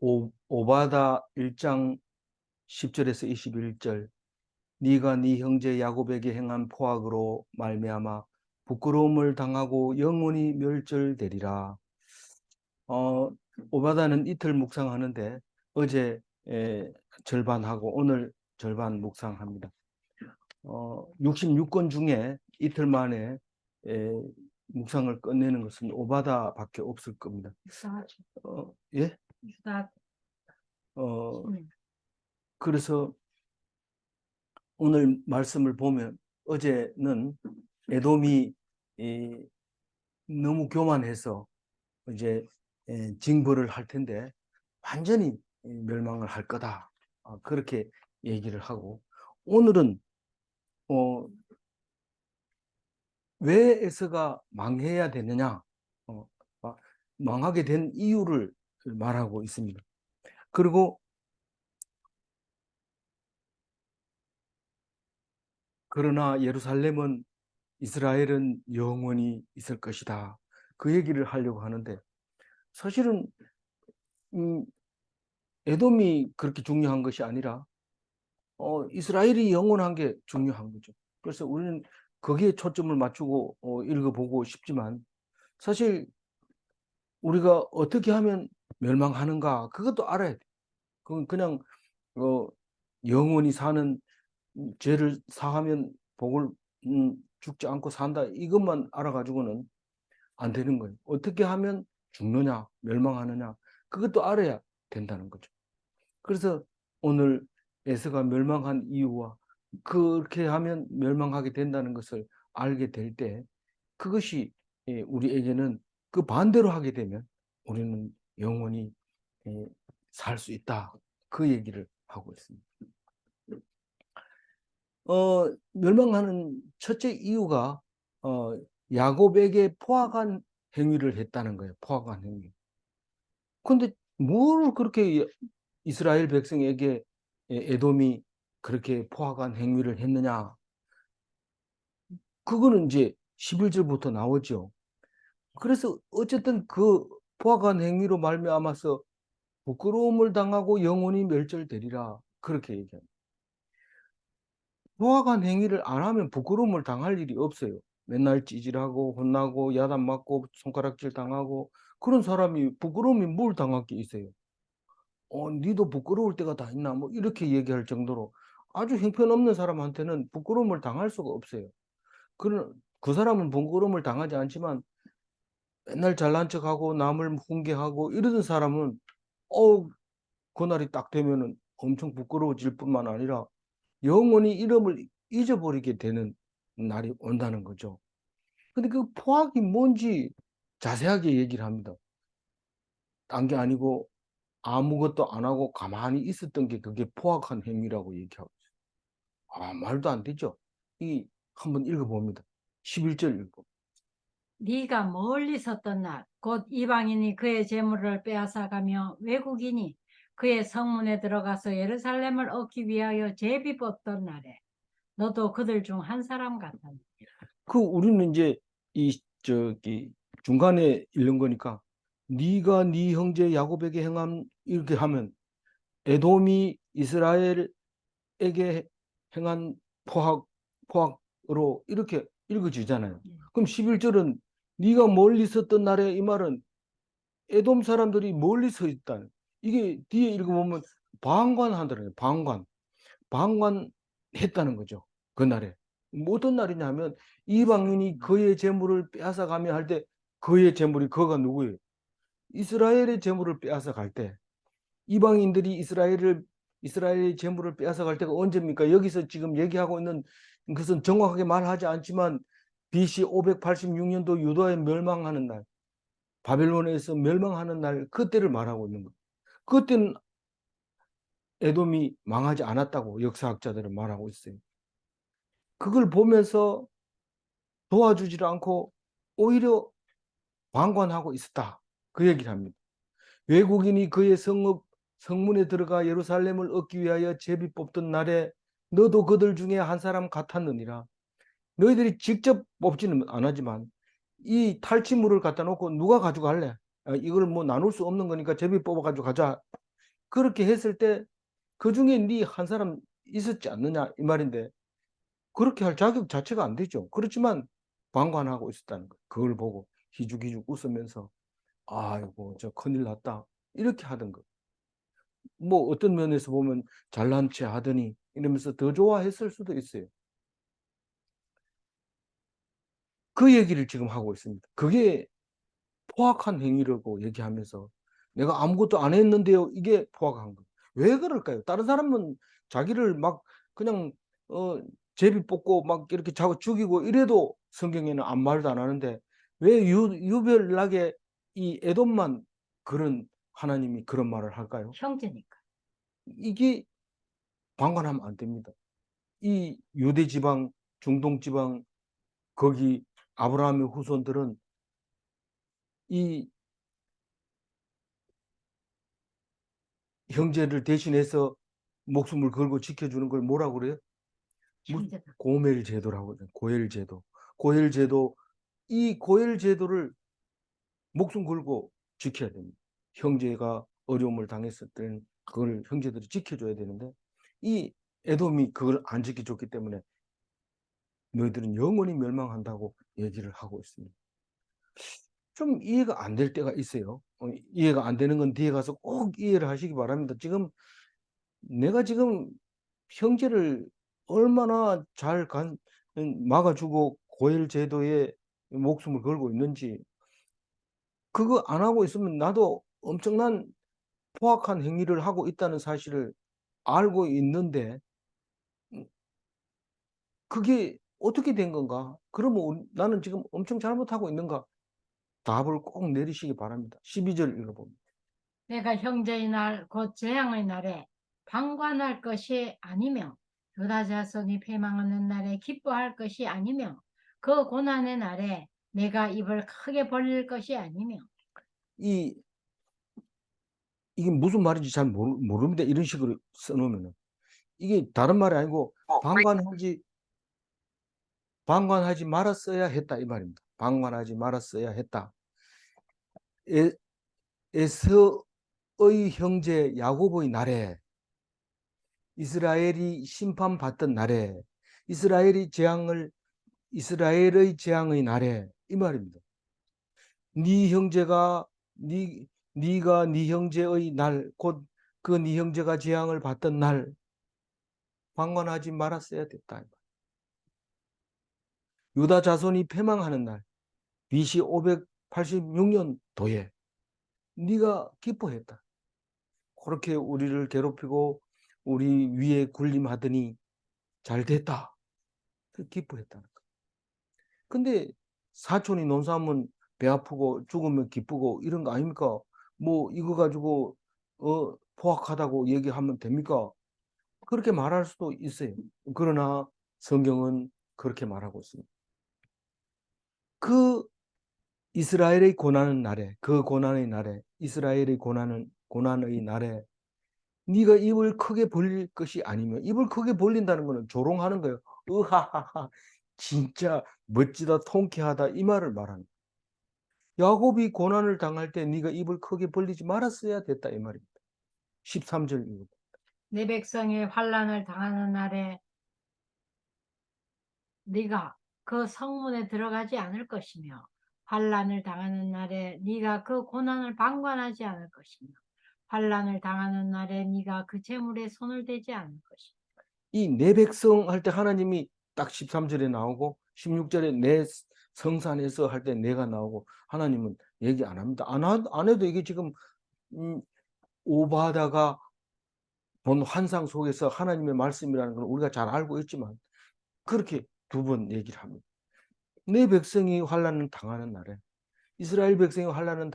오바다 1장 10절에서 21절. 네가 네 형제 야곱에게 행한 포악으로 말미암아 부끄러움을 당하고 영원히 멸절되리라. 오바다는 이틀 묵상하는데 어제 절반하고 오늘 절반 묵상합니다. 66권 중에 이틀 만에 묵상을 끝내는 것은 오바다밖에 없을 겁니다. 예? 그래서 오늘 말씀을 보면 어제는 에돔이 너무 교만해서 이제 징벌을 할 텐데 완전히 멸망을 할 거다. 그렇게 얘기를 하고, 오늘은 왜 에서가 망해야 되느냐, 망하게 된 이유를 말하고 있습니다. 그리고 그러나 예루살렘은 이스라엘은 영원히 있을 것이다. 그 얘기를 하려고 하는데, 사실은 에돔이 그렇게 중요한 것이 아니라 이스라엘이 영원한 게 중요한 거죠. 그래서 우리는 거기에 초점을 맞추고 읽어보고 싶지만, 사실 우리가 어떻게 하면 멸망하는가 그것도 알아야 돼. 그건 그냥 영원히 사는, 죄를 사하면 복을 죽지 않고 산다, 이것만 알아가지고는 안 되는 거예요. 어떻게 하면 죽느냐, 멸망하느냐, 그것도 알아야 된다는 거죠. 그래서 오늘 에서가 멸망한 이유와 그렇게 하면 멸망하게 된다는 것을 알게 될 때, 그것이 우리에게는 그 반대로 하게 되면 우리는 영원히 살 수 있다. 그 얘기를 하고 있습니다. 멸망하는 첫째 이유가 야곱에게 포악한 행위를 했다는 거예요. 포악한 행위. 근데 뭘 그렇게 이스라엘 백성에게 에돔이 그렇게 포악한 행위를 했느냐? 그거는 이제 11절부터 나오죠. 그래서 어쨌든 그 포악한 행위로 말미암아서 부끄러움을 당하고 영원히 멸절되리라, 그렇게 얘기합니다. 포악한 행위를 안 하면 부끄러움을 당할 일이 없어요. 맨날 찌질하고 혼나고 야단 맞고 손가락질 당하고 그런 사람이 부끄러움이 뭘 당할 게 있어요. 니도 부끄러울 때가 다 있나, 뭐 이렇게 얘기할 정도로 아주 형편없는 사람한테는 부끄러움을 당할 수가 없어요. 그 사람은 부끄러움을 당하지 않지만 맨날 잘난 척하고 남을 훈계하고 이러던 사람은 그날이 딱 되면은 엄청 부끄러워질 뿐만 아니라 영원히 이름을 잊어버리게 되는 날이 온다는 거죠. 근데 그 포악이 뭔지 자세하게 얘기를 합니다. 딴 게 아니고 아무것도 안 하고 가만히 있었던 게 그게 포악한 행위라고 얘기하고 있어요. 말도 안 되죠. 한번 읽어봅니다. 11절 읽고. 네가 멀리 섰던 날 곧 이방인이 그의 재물을 빼앗아가며 외국인이 그의 성문에 들어가서 예루살렘을 얻기 위하여 제비 뽑던 날에 너도 그들 중 한 사람 같았느니라. 우리는 이제 저기 중간에 읽는 거니까, 네가 네 형제 야곱에게 행한, 이렇게 하면 에돔이 이스라엘에게 행한 포악으로 이렇게 읽어지잖아요. 그럼 11절은 네가 멀리 섰던 날에, 이 말은 에돔 사람들이 멀리 서 있다는, 이게 뒤에 읽어보면 방관하더라고요. 방관했다는 거죠. 그날에. 어떤 날이냐면 이방인이 그의 재물을 빼앗아가며 할 때, 그의 재물이, 그가 누구예요? 이스라엘의 재물을 빼앗아갈 때, 이방인들이 이스라엘의 재물을 빼앗아갈 때가 언제입니까? 여기서 지금 얘기하고 있는 것은 정확하게 말하지 않지만 BC 586년도 유다에 멸망하는 날, 바벨론에서 멸망하는 날, 그때를 말하고 있는 거예요. 그때는 에돔이 망하지 않았다고 역사학자들은 말하고 있어요. 그걸 보면서 도와주질 않고 오히려 방관하고 있었다, 그 얘기를 합니다. 외국인이 그의 성문에 들어가 예루살렘을 얻기 위하여 제비 뽑던 날에 너도 그들 중에 한 사람 같았느니라. 너희들이 직접 뽑지는 않았지만 이 탈취물을 갖다 놓고 누가 가져갈래? 이걸 뭐 나눌 수 없는 거니까 제비 뽑아 가지고 가자. 그렇게 했을 때 그 중에 네 한 사람 있었지 않느냐 이 말인데 그렇게 할 자격 자체가 안 되죠. 그렇지만 방관하고 있었다는 거예요. 그걸 보고 희죽희죽 웃으면서 "아이고 저 큰일 났다." 이렇게 하던 거. 뭐 어떤 면에서 보면 "잘난 체 하더니." 이러면서 더 좋아했을 수도 있어요. 그 얘기를 지금 하고 있습니다. 그게 포악한 행위라고 얘기하면서 "내가 아무것도 안 했는데요." 이게 포악한 거예요. 왜 그럴까요? 다른 사람은 자기를 막 그냥 어 제비 뽑고 막 이렇게 자고 죽이고 이래도 성경에는 아무 말도 안 하는데 왜 유별나게 이 에돔만 그런 하나님이 그런 말을 할까요? 형제니까. 이게 방관하면 안 됩니다. 이 유대 지방, 중동 지방 거기 아브라함의 후손들은 이 형제를 대신해서 목숨을 걸고 지켜주는 걸 뭐라고 그래요? 무슨 형제다. 고멜 제도라고 그래요. 고엘 제도. 고엘 제도 이 고엘 제도를 목숨 걸고 지켜야 됩니다. 형제가 어려움을 당했을 때는 그걸 형제들이 지켜줘야 되는데 이 에돔이 그걸 안 지켜줬기 때문에 너희들은 영원히 멸망한다고 얘기를 하고 있습니다. 좀 이해가 안 될 때가 있어요. 이해가 안 되는 건 뒤에 가서 꼭 이해를 하시기 바랍니다. 지금 내가 지금 형제를 얼마나 잘 막아주고 고일 제도에 목숨을 걸고 있는지 그거 안 하고 있으면 나도 엄청난 포악한 행위를 하고 있다는 사실을 알고 있는데 그게 어떻게 된 건가? 그러면 나는 지금 엄청 잘못하고 있는가? 답을 꼭 내리시기 바랍니다. 12절 읽어봅니다. 내가 형제의 날 곧 재앙의 날에 방관할 것이 아니며 유다 자손이 패망하는 날에 기뻐할 것이 아니며 그 고난의 날에 내가 입을 크게 벌릴 것이 아니며 이 이게 무슨 말인지 잘 모릅니다. 이런 식으로 써 놓으면은. 이게 다른 말이 아니고 방관하지 말았어야 했다 이 말입니다. 방관하지 말았어야 했다. 에 에서의 형제 야곱의 날에 이스라엘이 심판받던 날에 이스라엘의 재앙의 날에 이 말입니다. 네 형제가 네가 네 형제의 날 곧 그 네 형제가 재앙을 받던 날 방관하지 말았어야 됐다. 유다 자손이 패망하는 날 BC 586년도에 네가 기뻐했다. 그렇게 우리를 괴롭히고 우리 위에 군림하더니 잘 됐다. 그 기뻐했다는 거. 근데 사촌이 논사하면 배 아프고 죽으면 기쁘고 이런 거 아닙니까? 뭐 이거 가지고 포악하다고 얘기하면 됩니까? 그렇게 말할 수도 있어요. 그러나 성경은 그렇게 말하고 있습니다. 그 이스라엘의 고난의 날에 그 고난의 날에 이스라엘의 고난의 날에 네가 입을 크게 벌릴 것이 아니면 입을 크게 벌린다는 것은 조롱하는 거예요. 으하하하 진짜 멋지다 통쾌하다 이 말을 말하는 거예요. 야곱이 고난을 당할 때 네가 입을 크게 벌리지 말았어야 됐다 이 말입니다. 13절 이거. 내 백성이 환난을 당하는 날에 네가 그 성문에 들어가지 않을 것이며 환난을 당하는 날에 네가 그 고난을 방관하지 않을 것이며 환난을 당하는 날에 네가 그 재물에 손을 대지 않을 것이며 이 내 백성 할 때 하나님이 딱 13절에 나오고 16절에 내 성산에서 할 때 내가 나오고 하나님은 얘기 안 합니다. 안 해도 이게 지금 오바하다가 본 환상 속에서 하나님의 말씀이라는 걸 우리가 잘 알고 있지만 그렇게 두 번 얘기를 합니다. 내 백성이 환난을 당하는 날에 이스라엘 백성이 환난을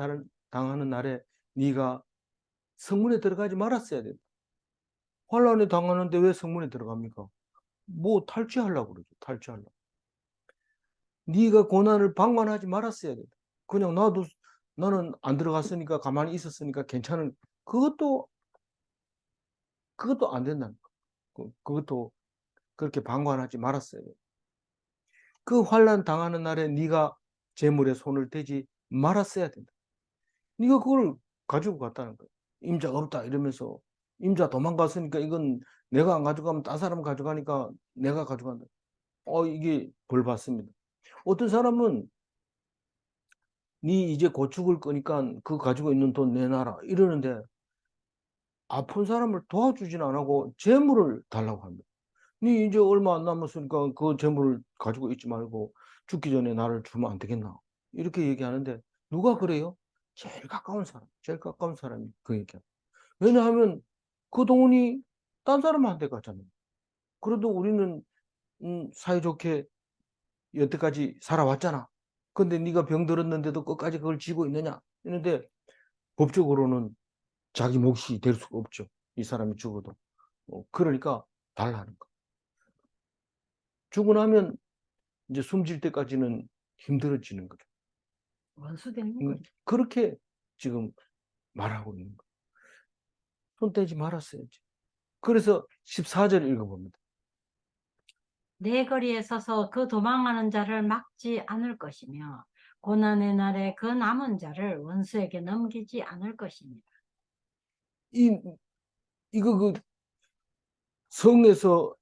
당하는 날에 네가 성문에 들어가지 말았어야 된다. 환난에 당하는데 왜 성문에 들어갑니까? 뭐 탈취하려고 그러죠. 탈취하려고. 네가 고난을 방관하지 말았어야 된다. 그냥 나는 안 들어갔으니까 가만히 있었으니까 괜찮은 그것도 안 된다는 거. 그것도 그렇게 방관하지 말았어야 돼. 그 환난 당하는 날에 네가 재물에 손을 대지 말았어야 된다. 네가 그걸 가지고 갔다는 거야. 임자 없다 이러면서 임자 도망갔으니까 이건 내가 안 가져가면 딴 사람 가져가니까 내가 가져간다. 이게 벌 받습니다. 어떤 사람은 네 이제 곧 죽을 거니까 그 가지고 있는 돈 내놔라 이러는데 아픈 사람을 도와주진 안 하고 재물을 달라고 합니다. 네 이제 얼마 안 남았으니까 그 재물을 가지고 있지 말고 죽기 전에 나를 주면 안 되겠나? 이렇게 얘기하는데 누가 그래요? 제일 가까운 사람이 그 얘기야. 왜냐하면 그 돈이 딴 사람한테 갔잖아요. 그래도 우리는 사이좋게 여태까지 살아왔잖아. 근데 네가 병들었는데도 끝까지 그걸 쥐고 있느냐? 이런데 법적으로는 자기 몫이 될 수가 없죠. 이 사람이 죽어도. 그러니까 달라는 거. 죽고 나면 이제 숨질 때까지는 힘들어지는 거죠. 원수 되는 거죠. 그렇게 지금 말하고 있는 거예요. 손 떼지 말았어야지. 그래서 14절 읽어봅니다. 내 거리에 서서 그 도망하는 자를 막지 않을 것이며 고난의 날에 그 남은 자를 원수에게 넘기지 않을 것입니다. 이거 성에서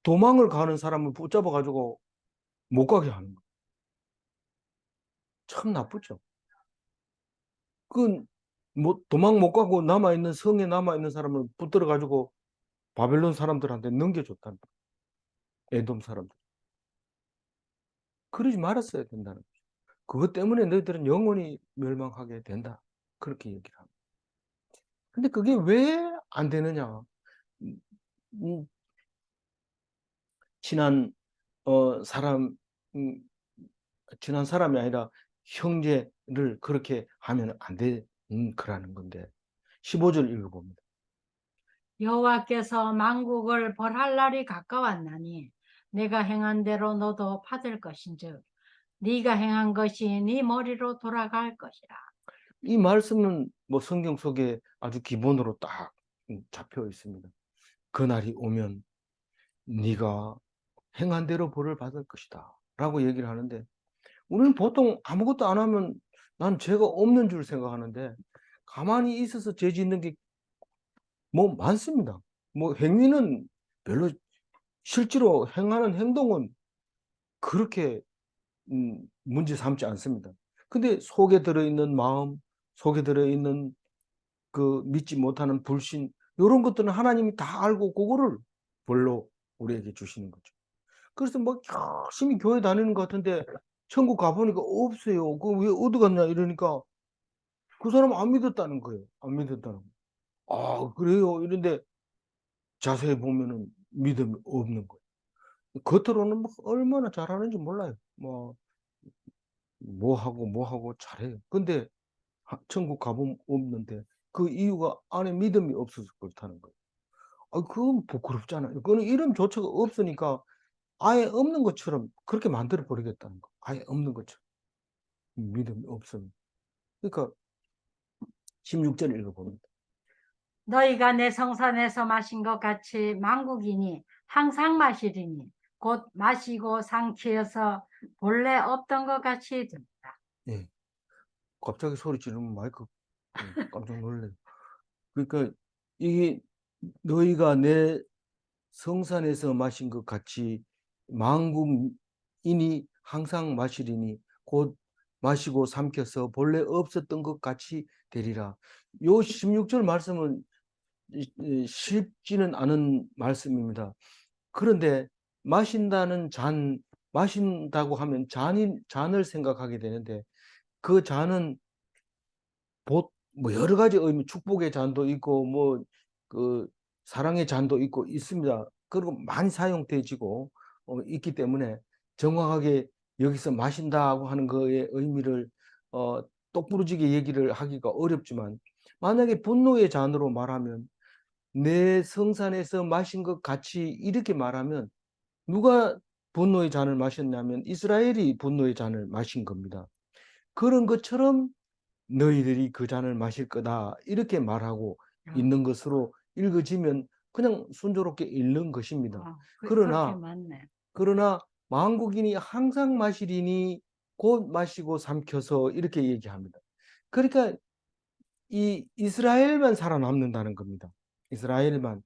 도망을 가는 사람을 붙잡아 가지고 못 가게 하는 거. 참 나쁘죠. 뭐 도망 못 가고 성에 남아 있는 사람을 붙들어 가지고 바벨론 사람들한테 넘겨줬단다. 에돔 사람들. 그러지 말았어야 된다는 거죠. 그것 때문에 너희들은 영원히 멸망하게 된다. 그렇게 얘기를 합니다. 근데 그게 왜 안 되느냐? 음, 음, 친한 사람 친한 사람이 아니라 형제를 그렇게 하면 안 되는 거라는 건데 15절 읽어봅니다. 여호와께서 만국을 벌할 날이 가까웠나니 내가 행한 대로 너도 받을 것인즉 네가 행한 것이 네 머리로 돌아갈 것이라. 이 말씀은 뭐 성경 속에 아주 기본으로 딱 잡혀 있습니다. 그날이 오면 네가 행한 대로 벌을 받을 것이다 라고 얘기를 하는데 우리는 보통 아무것도 안 하면 난 죄가 없는 줄 생각하는데 가만히 있어서 죄 짓는 게 뭐 많습니다. 뭐 행위는 별로 실제로 행하는 행동은 그렇게 문제 삼지 않습니다. 근데 속에 들어있는 마음, 속에 들어있는 그 믿지 못하는 불신 요런 것들은 하나님이 다 알고 그거를 벌로 우리에게 주시는 거죠. 그래서 막 열심히 교회 다니는 것 같은데 천국 가 보니까 없어요. "그 왜 어디 갔냐?" 이러니까 그 사람은 안 믿었다는 거예요. 안 믿었다는 거예요. "아 그래요?" 이런데 자세히 보면은 믿음이 없는 거예요. 겉으로는 뭐 얼마나 잘하는지 몰라요. 뭐 하고 잘해요. 근데 천국 가보면 없는데 그 이유가 안에 믿음이 없어서 그렇다는 거예요. 그건 부끄럽잖아요. 그거는 이름조차가 없으니까 아예 없는 것처럼 그렇게 만들어 버리겠다는 거. 아예 없는 것처럼. 믿음이 없으면. 그러니까 16절 읽어봅니다. 너희가 내 성산에서 마신 것 같이 만국이니 항상 마시리니 곧 마시고 상키어서 본래 없던 것 같이 됩니다. 예. 갑자기 소리 지르면 마이크 깜짝 놀라요. 그러니까 이게 너희가 내 성산에서 마신 것 같이 만국인이 항상 마시리니 곧 마시고 삼켜서 본래 없었던 것 같이 되리라. 요 16절 말씀은 쉽지는 않은 말씀입니다. 그런데 마신다고 하면 잔을 생각하게 되는데 그 잔은 뭐 여러 가지 의미, 축복의 잔도 있고 그 사랑의 잔도 있고 있습니다. 그리고 많이 사용되지고 있기 때문에 정확하게 여기서 마신다고 하는 거의 의미를 똑부러지게 얘기를 하기가 어렵지만 만약에 분노의 잔으로 말하면 내 성산에서 마신 것 같이 이렇게 말하면 누가 분노의 잔을 마셨냐면 이스라엘이 분노의 잔을 마신 겁니다. 그런 것처럼 너희들이 그 잔을 마실 거다 이렇게 말하고 있는 것으로 읽어지면 그냥 순조롭게 읽는 것입니다. 그렇게 그러나 맞네. 만국인이 항상 마시리니 곧 마시고 삼켜서 이렇게 얘기합니다. 그러니까 이 이스라엘만 살아남는다는 겁니다. 이스라엘만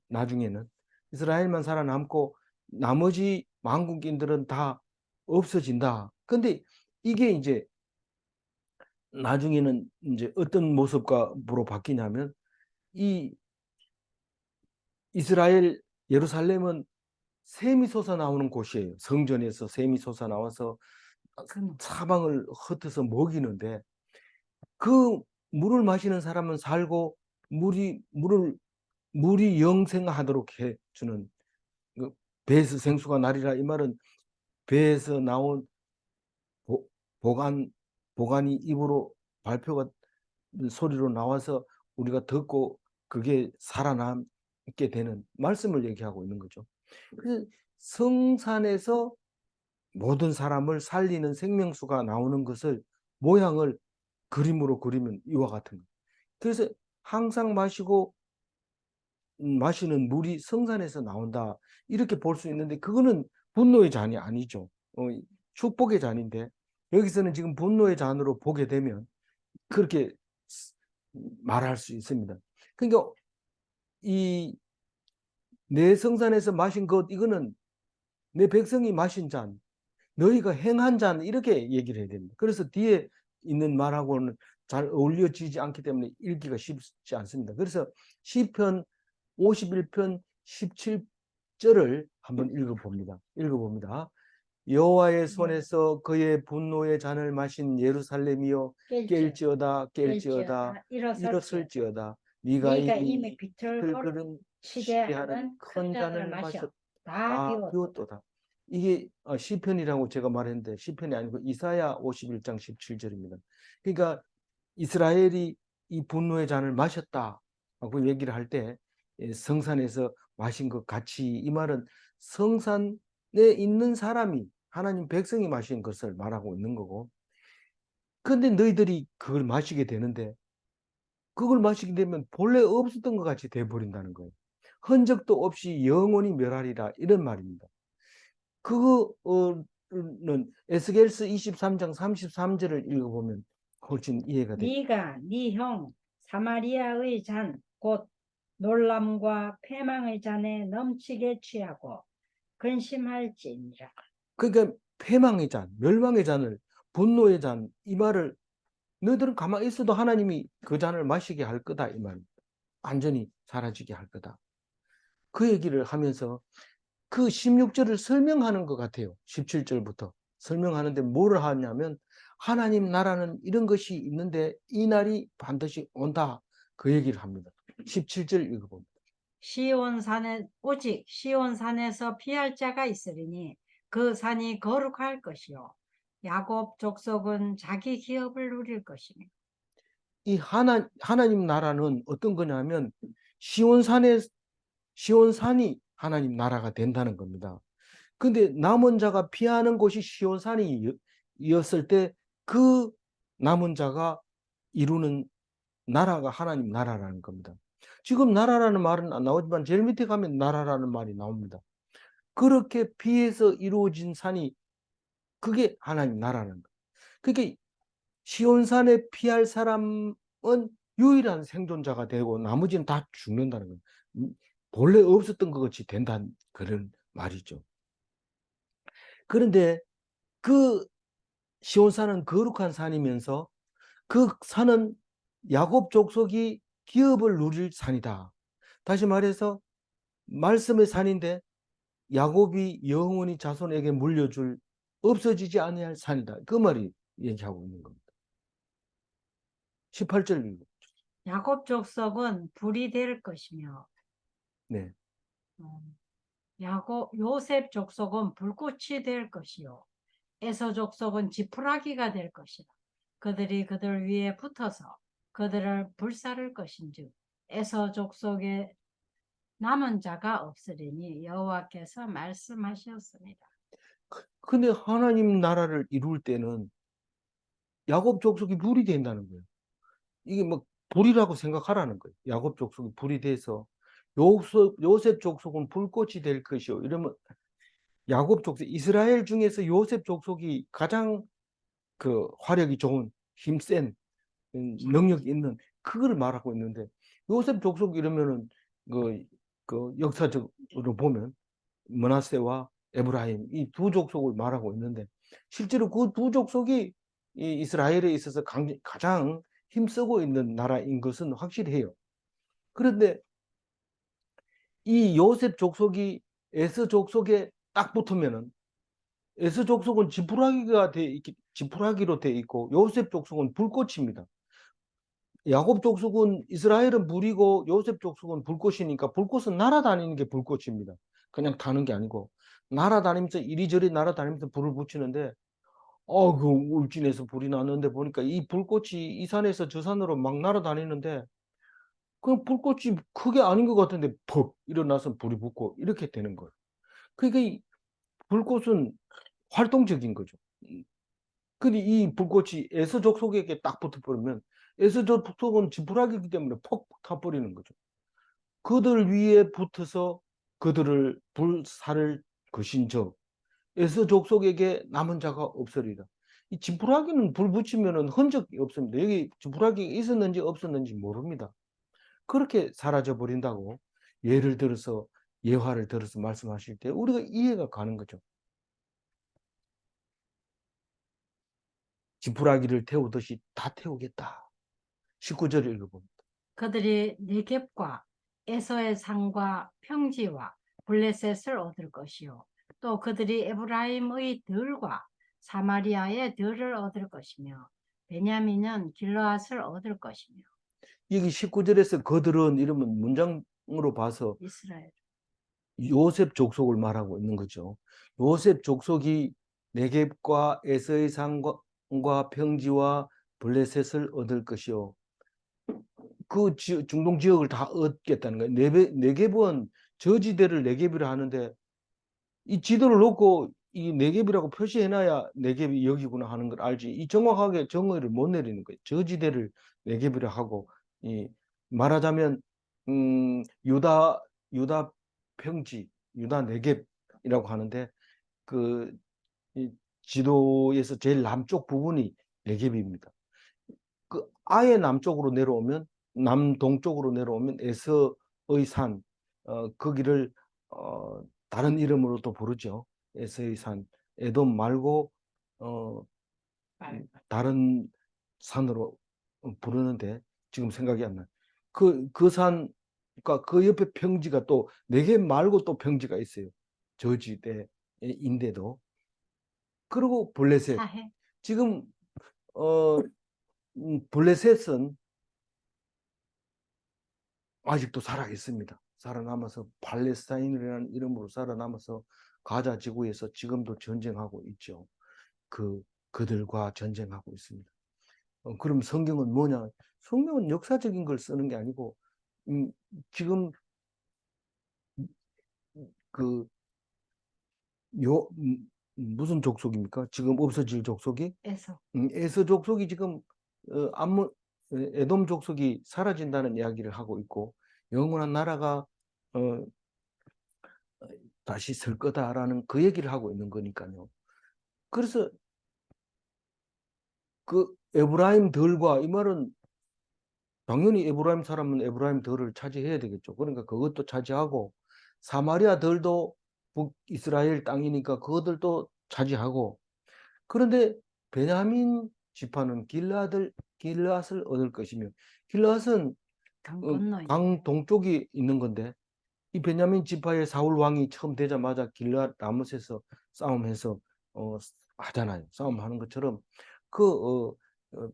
나중에는 이스라엘만 살아남고 나머지 망국인들은 다 없어진다. 근데 이게 이제 나중에는 이제 어떤 모습으로 바뀌냐면 이 이스라엘 예루살렘은 샘이 솟아나오는 곳이에요. 성전에서 샘이 솟아나와서 사방을 흩어서 먹이는데 그 물을 마시는 사람은 살고 물이 영생하도록 해주는 그 배에서 생수가 나리라. 이 말은 배에서 나온 보, 보간 보간이 입으로 발표가 소리로 나와서 우리가 듣고 그게 살아남게 되는 말씀을 얘기하고 있는 거죠. 그래서 성산에서 모든 사람을 살리는 생명수가 나오는 것을 모양을 그림으로 그리면 이와 같은 거예요. 그래서 항상 마시는 물이 성산에서 나온다. 이렇게 볼 수 있는데 그거는 분노의 잔이 아니죠. 축복의 잔인데 여기서는 지금 분노의 잔으로 보게 되면 그렇게 말할 수 있습니다. 그러니까 이 내 성산에서 마신 것 이거는 내 백성이 마신 잔, 너희가 행한 잔 이렇게 얘기를 해야 됩니다. 그래서 뒤에 있는 말하고는 잘 어울려지지 않기 때문에 읽기가 쉽지 않습니다. 그래서 시편 51편 17절을 한번 읽어봅니다. 여호와의 손에서 그의 분노의 잔을 마신 예루살렘이여 깰지어다 일어설지어다 네가 이미 비틀거름 시대하는 큰 잔을 마셨다 비웠도다. 이게 시편이라고 제가 말했는데 시편이 아니고 이사야 51장 17절입니다. 그러니까 이스라엘이 이 분노의 잔을 마셨다고 얘기를 할 때 성산에서 마신 것 같이 이 말은 성산에 있는 사람이 하나님 백성이 마신 것을 말하고 있는 거고 근데 너희들이 그걸 마시게 되는데 그걸 마시게 되면 본래 없었던 것 같이 돼버린다는 거예요. 흔적도 없이 영원히 멸하리라 이런 말입니다. 그거는 에스겔서 23장 33절을 읽어보면 훨씬 이해가 돼요. 네가 네 형 사마리아의 잔 곧 놀람과 패망의 잔에 넘치게 취하고 근심할지니라. 그러니까 패망의 잔, 멸망의 잔을 분노의 잔 이 말을 너희들은 가만히 있어도 하나님이 그 잔을 마시게 할 거다 이 말입니다. 완전히 사라지게 할 거다. 그 얘기를 하면서 그 16절을 설명하는 것 같아요. 17절부터 설명하는데 뭐를 하냐면 하나님 나라는 이런 것이 있는데 이 날이 반드시 온다. 그 얘기를 합니다. 17절 읽어봅니다. 오직 시온산에서 피할 자가 있으리니 그 산이 거룩할 것이요 야곱 족속은 자기 기업을 누릴 것이며. 이 하나님 나라는 어떤 거냐면 시온산이 하나님 나라가 된다는 겁니다. 근데 남은 자가 피하는 곳이 시온산이었을 때 그 남은 자가 이루는 나라가 하나님 나라라는 겁니다. 지금 나라라는 말은 안 나오지만 제일 밑에 가면 나라라는 말이 나옵니다. 그렇게 피해서 이루어진 산이 그게 하나님 나라는 거예요. 그게 시온산에 피할 사람은 유일한 생존자가 되고 나머지는 다 죽는다는 거예요. 본래 없었던 것 같이 된다는 그런 말이죠. 그런데 그 시온산은 거룩한 산이면서 그 산은 야곱 족속이 기업을 누릴 산이다. 다시 말해서 말씀의 산인데 야곱이 영원히 자손에게 물려줄 없어지지 아니할 산이다. 그 말이 얘기하고 있는 겁니다. 18절. 야곱 족속은 불이 될 것이며 네. 요셉 족속은 불꽃이 될 것이요 에서 족속은 지푸라기가 될 것이다. 그들이 그들 위에 붙어서 그들을 불사를 것인즉 에서 족속에 남은 자가 없으리니 여호와께서 말씀하셨습니다. 근데 하나님 나라를 이룰 때는 야곱 족속이 불이 된다는 거예요. 이게 뭐 불이라고 생각하라는 거예요. 야곱 족속이 불이 돼서 요셉 족속은 불꽃이 될 것이요. 이러면 야곱 족속, 이스라엘 중에서 요셉 족속이 가장 그 화력이 좋은 힘센 능력 있는 그걸 말하고 있는데 요셉 족속 이러면은 그 역사적으로 보면 므낫세와 에브라임 이 두 족속을 말하고 있는데 실제로 그 두 족속이 이 이스라엘에 있어서 가장 힘쓰고 있는 나라인 것은 확실해요. 그런데 이 요셉 족속이 에서 족속에 딱 붙으면은 에서 족속은 지푸라기로 돼 있고 요셉 족속은 불꽃입니다. 야곱 족속은 이스라엘은 불이고 요셉 족속은 불꽃이니까 불꽃은 날아다니는 게 불꽃입니다. 그냥 타는 게 아니고 날아다니면서 이리저리 날아다니면서 불을 붙이는데 그 울진에서 불이 났는데 보니까 이 불꽃이 이 산에서 저 산으로 막 날아다니는데 그냥 불꽃이 크게 아닌 것 같은데 퍽 일어나서 불이 붙고 이렇게 되는 거예요. 그러니까 이 불꽃은 활동적인 거죠. 근데 이 불꽃이 에서 족속에게 딱 붙어버리면 에서 족속은 지푸라기이기 때문에 퍽 타버리는 거죠. 그들 위에 붙어서 그들을 불살을 것인 적 에서 족속에게 남은 자가 없으리라. 이 지푸라기는 불 붙이면은 흔적이 없습니다. 여기 지푸라기가 있었는지 없었는지 모릅니다. 그렇게 사라져 버린다고 예를 들어서 예화를 들어서 말씀하실 때 우리가 이해가 가는 거죠. 지푸라기를 태우듯이 다 태우겠다. 19절 읽어봅니다. 그들이 네겝과 에서의 산과 평지와 블레셋을 얻을 것이요 또 그들이 에브라임의 들과 사마리아의 들을 얻을 것이며 베냐민은 길르앗을 얻을 것이며. 여기 19절에서 그들은 이러면 문장으로 봐서 이스라엘. 요셉 족속을 말하고 있는 거죠. 요셉 족속이 네겝과 에서의 산과 평지와 블레셋을 얻을 것이요. 그 중동 지역을 다 얻겠다는 거예요. 네겝은 저지대를 네겝이라 하는데 이 지도를 놓고 이 네겝이라고 표시해놔야 네겝이 여기구나 하는 걸 알지. 이 정확하게 정의를 못 내리는 거예요. 저지대를 네겝이라 하고 이 말하자면 유다 평지, 유다 네겝이라고 하는데 이 지도에서 제일 남쪽 부분이 네겝입니다. 그 아예 남쪽으로 내려오면 남동쪽으로 내려오면 에서의 산 거기를 다른 이름으로 또 부르죠. 에서의 산 에돔 말고 어, 다른 산으로 부르는데 지금 생각이 안 나요. 그 산, 그러니까 그 옆에 평지가 또 네 개 말고 또 평지가 있어요. 저지대인데도. 그리고 블레셋. 사해. 지금 어, 블레셋은 아직도 살아 있습니다. 살아남아서 팔레스타인이라는 이름으로 살아남아서 가자 지구에서 지금도 전쟁하고 있죠. 그들과 전쟁하고 있습니다. 그럼 성경은 뭐냐? 성경은 역사적인 걸 쓰는 게 아니고 지금 그 무슨 족속입니까? 지금 없어질 족속이 에서. 에서 족속이 지금 에돔 족속이 사라진다는 이야기를 하고 있고 영원한 나라가 어, 다시 설 거다라는 그 얘기를 하고 있는 거니까요. 그래서 그 에브라임들과 이 말은 당연히 에브라임 사람은 에브라임들을 차지해야 되겠죠. 그러니까 그것도 차지하고 사마리아들도 북이스라엘 땅이니까 그것들도 차지하고 그런데 베냐민 지파는 길르앗을 얻을 것이며 길르앗은 강 건너 강 동쪽이 있는 건데 이 베냐민 지파의 사울 왕이 처음 되자마자 길르앗 라못에서 싸움해서 하잖아요. 싸움하는 것처럼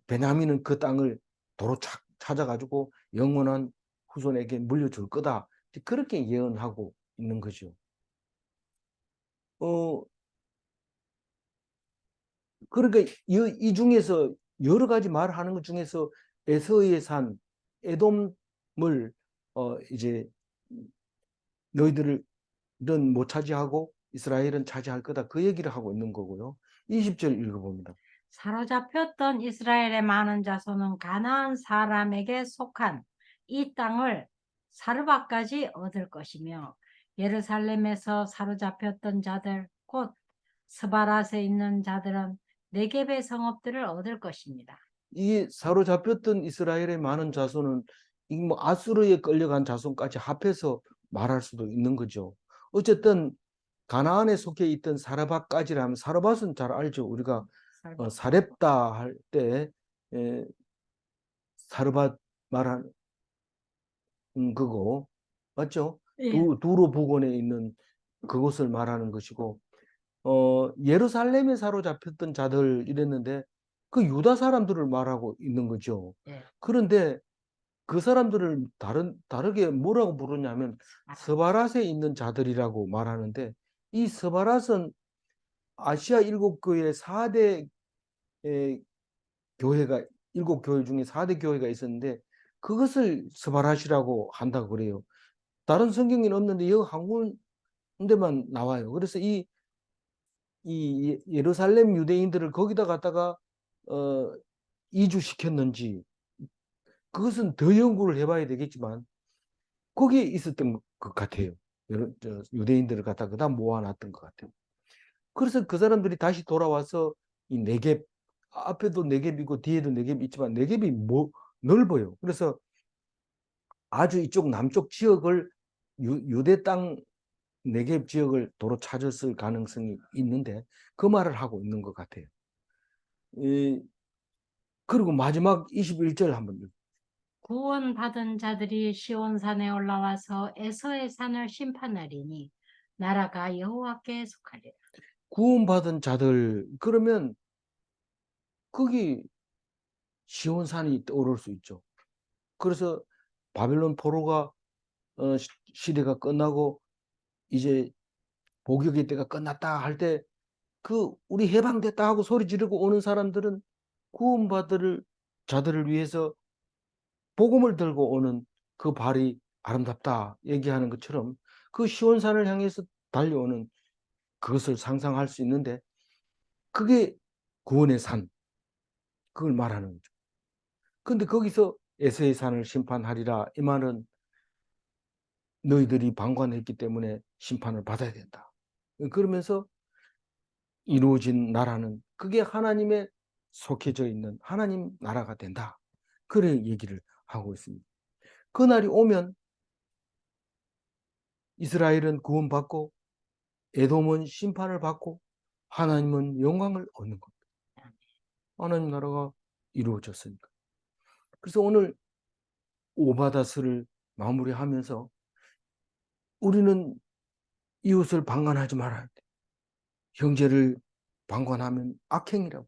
베냐민은 그 땅을 도로 찾아가지고 영원한 후손에게 물려줄 거다. 그렇게 예언하고 있는 거죠. 어, 그러니까 이 중에서 여러 가지 말하는 것 중에서 에서의 산 에돔을 이제 너희들은 못 차지하고 이스라엘은 차지할 거다. 그 얘기를 하고 있는 거고요. 20절 읽어봅니다. 사로잡혔던 이스라엘의 많은 자손은 가나안 사람에게 속한 이 땅을 사르바까지 얻을 것이며 예루살렘에서 사로잡혔던 자들 곧 스바랏에 있는 자들은 네겝의 성읍들을 얻을 것입니다. 이 사로잡혔던 이스라엘의 많은 자손은 이 뭐 아수르에 끌려간 자손까지 합해서 말할 수도 있는 거죠. 어쨌든 가나안에 속해 있던 사르밧까지라면, 사르밧은 잘 알죠. 우리가 사렙다 할 때 사르밧 말한 그거 맞죠? 예, 두로 부근에 있는 그곳을 말하는 것이고, 예루살렘에 사로잡혔던 자들 이랬는데 그 유다 사람들을 말하고 있는 거죠. 예. 그런데 그 사람들을 다르게 뭐라고 부르냐면 스바랏에 있는 자들이라고 말하는데, 이 스바랏은 아시아 일곱 교회 4대 교회가, 일곱 교회 중에 4대 교회가 있었는데 그것을 스바랏이라고 한다고 그래요. 다른 성경에는 없는데 여기 한 군데만 나와요. 그래서 이 예루살렘 유대인들을 거기다 갖다가 이주시켰는지 그것은 더 연구를 해봐야 되겠지만 거기에 있었던 것 같아요. 유대인들을 갖다가 그다 모아놨던 것 같아요. 그래서 그 사람들이 다시 돌아와서 이 네겝, 앞에도 네겝이고 뒤에도 네겝이 있지만 네겝이 넓어요. 그래서 아주 이쪽 남쪽 지역을 유대 땅 네겝 지역을 도로 찾았을 가능성이 있는데 그 말을 하고 있는 것 같아요. 그리고 마지막 21절 한번 읽어요. 구원받은 자들이 시온산에 올라와서 에서의 산을 심판하리니 나라가 여호와께 속하리라. 구원받은 자들, 그러면 거기 시온산이 떠오를 수 있죠. 그래서 바벨론 포로가 시대가 끝나고 이제 복역의 때가 끝났다 할 때 그 우리 해방됐다 하고 소리 지르고 오는 사람들은 구원받을 자들을 위해서 복음을 들고 오는 그 발이 아름답다 얘기하는 것처럼 그 시온산을 향해서 달려오는 그것을 상상할 수 있는데 그게 구원의 산, 그걸 말하는 거죠. 근데 거기서 에서의 산을 심판하리라, 이 말은 너희들이 방관했기 때문에 심판을 받아야 된다. 그러면서 이루어진 나라는 그게 하나님의 속해져 있는 하나님 나라가 된다. 그런 얘기를 하고 있습니다. 그날이 오면 이스라엘은 구원받고 에돔은 심판을 받고 하나님은 영광을 얻는 겁니다. 하나님 나라가 이루어졌으니까. 그래서 오늘 오바다스를 마무리하면서 우리는 이웃을 방관하지 말아야 돼. 형제를 방관하면 악행이라고.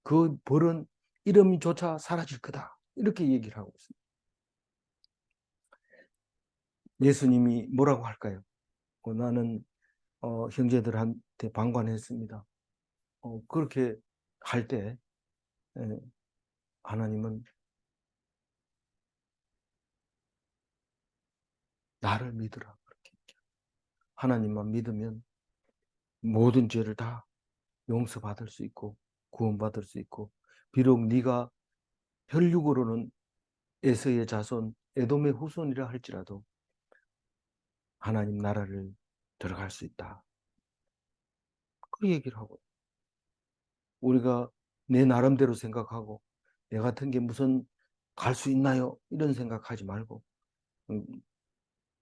그 벌은 이름조차 사라질 거다. 이렇게 얘기를 하고 있습니다. 예수님이 뭐라고 할까요? 나는 형제들한테 방관했습니다. 그렇게 할 때 하나님은 나를 믿으라. 그렇게 하나님만 믿으면 모든 죄를 다 용서받을 수 있고 구원받을 수 있고, 비록 네가 혈육으로는 에서의 자손 에돔의 후손이라 할지라도 하나님 나라를 들어갈 수 있다. 그 얘기를 하고, 우리가 내 나름대로 생각하고 내 같은 게 무슨 갈 수 있나요? 이런 생각하지 말고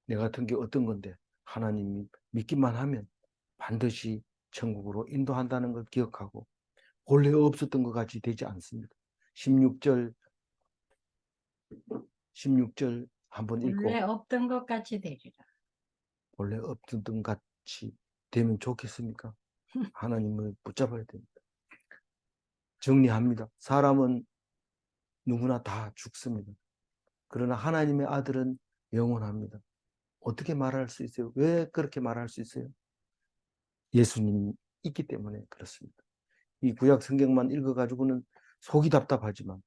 내 같은 게 어떤 건데 하나님이 믿기만 하면 반드시 천국으로 인도한다는 걸 기억하고, 본래 없었던 것 같이 되지 않습니다. 16절 16절 한번 원래 읽고, 없던 것 같이 되리라. 본래 없던 것 같이 되면 좋겠습니까? 하나님을 붙잡아야 됩니다. 정리합니다. 사람은 누구나 다 죽습니다. 그러나 하나님의 아들은 영원합니다. 어떻게 말할 수 있어요? 왜 그렇게 말할 수 있어요? 예수님이 있기 때문에 그렇습니다. 이 구약 성경만 읽어가지고는 속이 답답하지만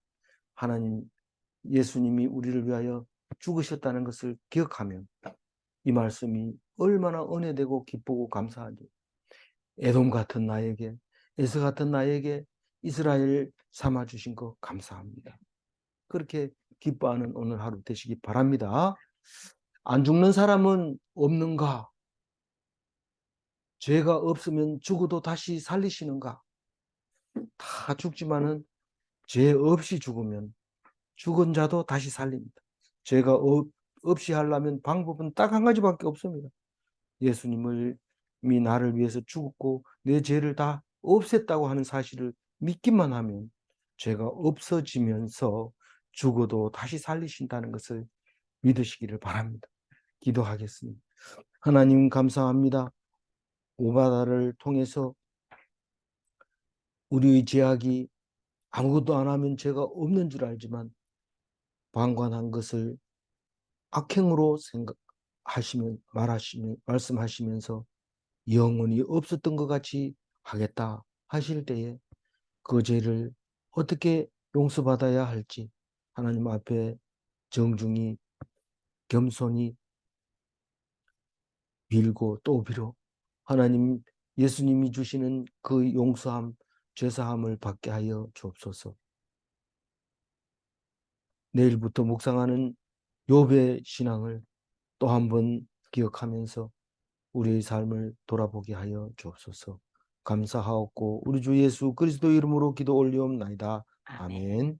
하나님, 예수님이 우리를 위하여 죽으셨다는 것을 기억하면 이 말씀이 얼마나 은혜되고 기쁘고 감사하죠. 에돔 같은 나에게, 에서 같은 나에게 이스라엘 삼아주신 거 감사합니다. 그렇게 기뻐하는 오늘 하루 되시기 바랍니다. 안 죽는 사람은 없는가? 죄가 없으면 죽어도 다시 살리시는가? 다 죽지만은 죄 없이 죽으면 죽은 자도 다시 살립니다. 죄가 없이 하려면 방법은 딱 한 가지밖에 없습니다. 예수님이 나를 위해서 죽었고 내 죄를 다 없앴다고 하는 사실을 믿기만 하면 죄가 없어지면서 죽어도 다시 살리신다는 것을 믿으시기를 바랍니다. 기도하겠습니다. 하나님 감사합니다. 오바다를 통해서 우리의 죄악이 아무것도 안 하면 죄가 없는 줄 알지만 방관한 것을 악행으로 말씀하시면서 영원히 없었던 것 같이 하겠다 하실 때에 그 죄를 어떻게 용서받아야 할지 하나님 앞에 정중히 겸손히 빌고 또 빌어 하나님 예수님이 주시는 그 용서함, 죄사함을 받게 하여 주옵소서. 내일부터 묵상하는 욥의 신앙을 또 한 번 기억하면서 우리의 삶을 돌아보게 하여 주옵소서. 감사하옵고 우리 주 예수 그리스도 이름으로 기도 올리옵나이다. 아멘. 아멘.